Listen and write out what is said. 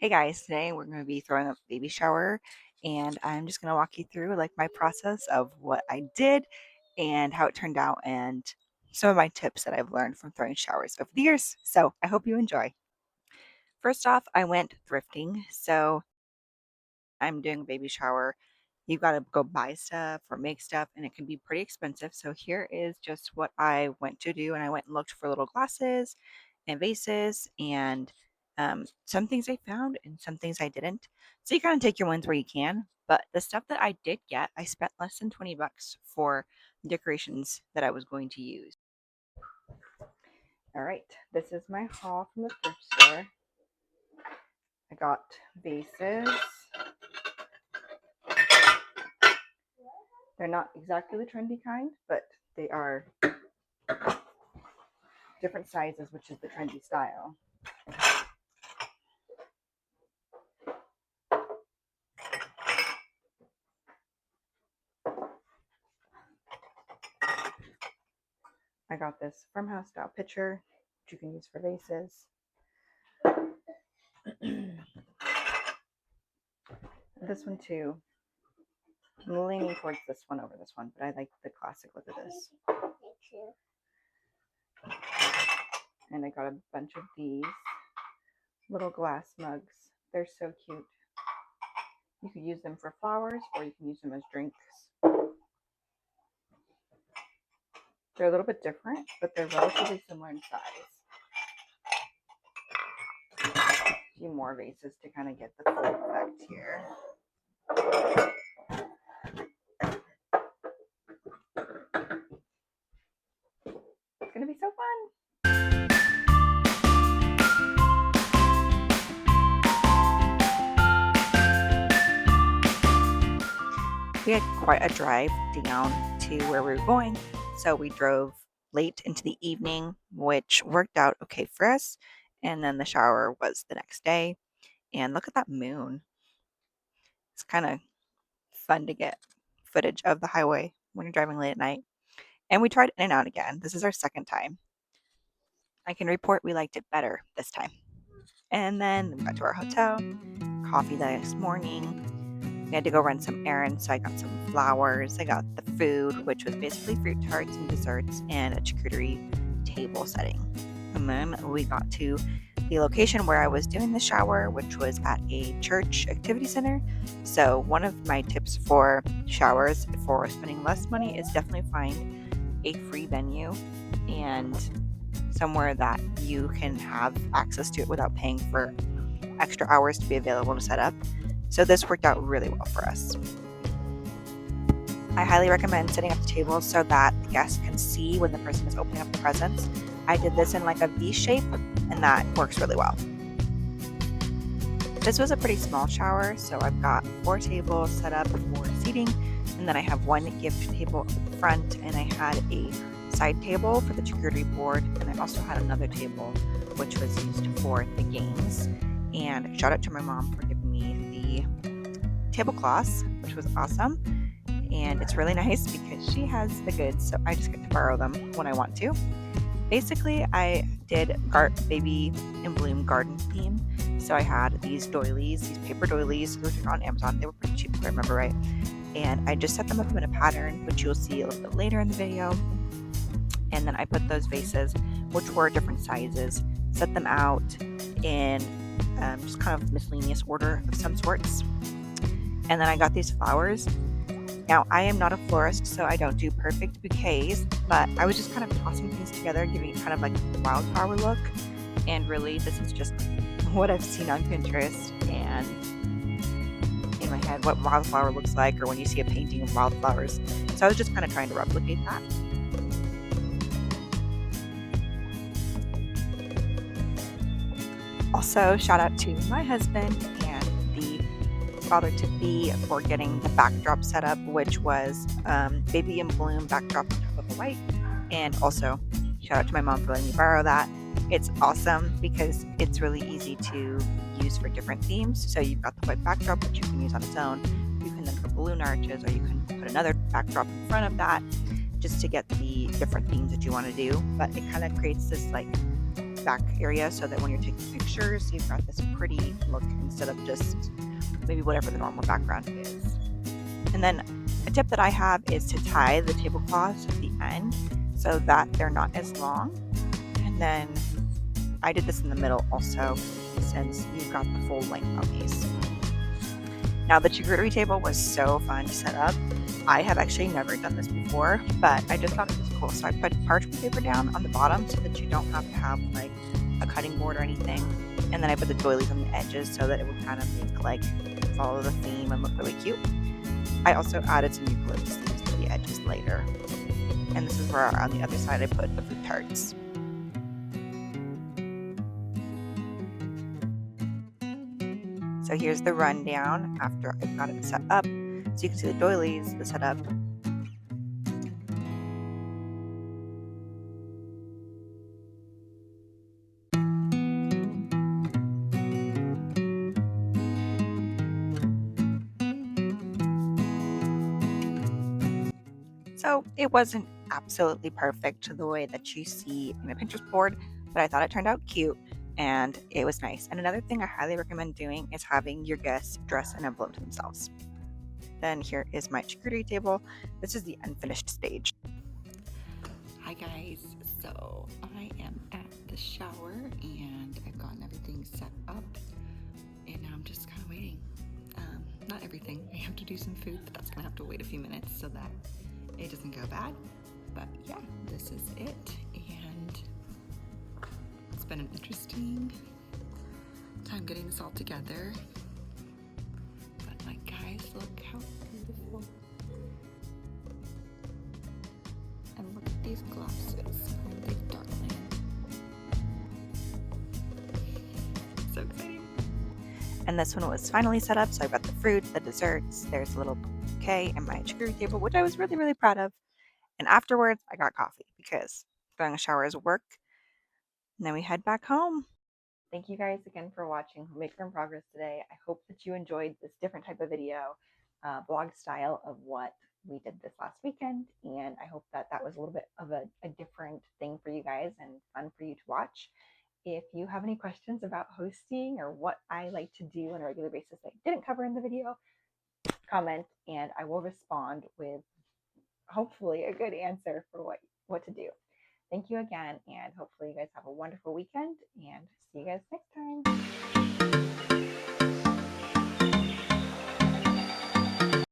Hey guys, today we're going to be throwing a baby shower and I'm just going to walk you through like my process of what I did and how it turned out and some of my tips that I've learned from throwing showers over the years. So I hope you enjoy. First off, I went thrifting. So I'm doing a baby shower. You've got to go buy stuff or make stuff and it can be pretty expensive. So here is just what I went to do, and I went and looked for little glasses and vases and some things I found and some things I didn't. So you kind of take your wins where you can. But the stuff that I did get, I spent less than 20 bucks for decorations that I was going to use. All right, this is my haul from the thrift store. I got vases. They're not exactly the trendy kind, but they are different sizes, which is the trendy style. I got this farmhouse style pitcher, which you can use for vases. This one too. I'm leaning towards this one over this one, but I like the classic look of this. And I got a bunch of these little glass mugs. They're so cute. You could use them for flowers or you can use them as drinks. They're a little bit different, but they're relatively similar in size. A few more vases to kind of get the full effect here. It's going to be so fun. We had quite a drive down to where we were going, so we drove late into the evening, which worked out okay for us. And then the shower was the next day. And look at that moon. It's kind of fun to get footage of the highway when you're driving late at night. And we tried In and Out again. This is our second time. I can report we liked it better this time. And then we got to our hotel, coffee this morning. We had to go run some errands, so I got some flowers. I got the food, which was basically fruit tarts and desserts and a charcuterie table setting. And then we got to the location where I was doing the shower, which was at a church activity center. So one of my tips for showers for spending less money is definitely find a free venue and somewhere that you can have access to it without paying for extra hours to be available to set up. So this worked out really well for us. I highly recommend setting up the tables so that the guests can see when the person is opening up the presents. I did this in like a V shape, and that works really well. This was a pretty small shower, so I've got 4 tables set up for seating, and then I have one gift table at the front, and I had a side table for the charcuterie board, and I also had another table which was used for the games. And shout out to my mom for giving me the tablecloths, which was awesome. And it's really nice because she has the goods, so I just get to borrow them when I want to. Basically, I did baby in bloom garden theme. So I had these doilies, these paper doilies. Those are on Amazon. They were pretty cheap if I remember right. And I just set them up in a pattern, which you'll see a little bit later in the video. And then I put those vases, which were different sizes, set them out in just kind of miscellaneous order of some sorts. And then I got these flowers. Now, I am not a florist, so I don't do perfect bouquets, but I was just kind of tossing things together, giving it kind of like a wildflower look. And really, this is just what I've seen on Pinterest and in my head, what wildflower looks like, or when you see a painting of wildflowers. So I was just kind of trying to replicate that. Also, shout out to my husband and the father-to-be for getting the backdrop set up, which was baby in bloom backdrop on top of the white. And also, shout out to my mom for letting me borrow that. It's awesome because it's really easy to use for different themes. So you've got the white backdrop, which you can use on its own. You can then put balloon arches, or you can put another backdrop in front of that just to get the different themes that you want to do. But it kind of creates this like back area so that when you're taking pictures, you've got this pretty look instead of just maybe whatever the normal background is. And then a tip that I have is to tie the tablecloths at the end so that they're not as long. And then I did this in the middle also since you've got the full length on these. Now the charcuterie table was so fun to set up. I have actually never done this before, but I just thought it was cool. So I put parchment paper down on the bottom so that you don't have to have like a cutting board or anything. And then I put the doilies on the edges so that it would kind of make like follow the theme and look really cute. I also added some eucalyptus leaves to the edges later. And this is where on the other side I put the fruit tarts. So here's the rundown after I've got it set up. So you can see the doilies, the setup. So it wasn't absolutely perfect the way that you see in a Pinterest board, but I thought it turned out cute and it was nice. And another thing I highly recommend doing is having your guests dress an envelope to themselves. Then here is my charcuterie table. This is the unfinished stage. Hi guys, so I am at the shower and I've gotten everything set up and now I'm just kind of waiting. Not everything, I have to do some food, but that's gonna have to wait a few minutes so that it doesn't go bad. But yeah, this is it, and it's been an interesting time getting this all together. But like guys, look how beautiful. And look at these glasses, aren't they darling? So exciting. And this one was finally set up, so I've got the fruit, the desserts, there's a little bouquet, and my charcuterie table, which I was really, really proud of. And afterwards, I got coffee because throwing a shower is work. And then we head back home. Thank you guys again for watching Homemaker in Progress today. I hope that you enjoyed this different type of video, vlog style of what we did this last weekend. And I hope that that was a little bit of a different thing for you guys and fun for you to watch. If you have any questions about hosting or what I like to do on a regular basis that I didn't cover in the video, comment and I will respond with hopefully a good answer for what to do. Thank you again, and hopefully you guys have a wonderful weekend, and see you guys next time.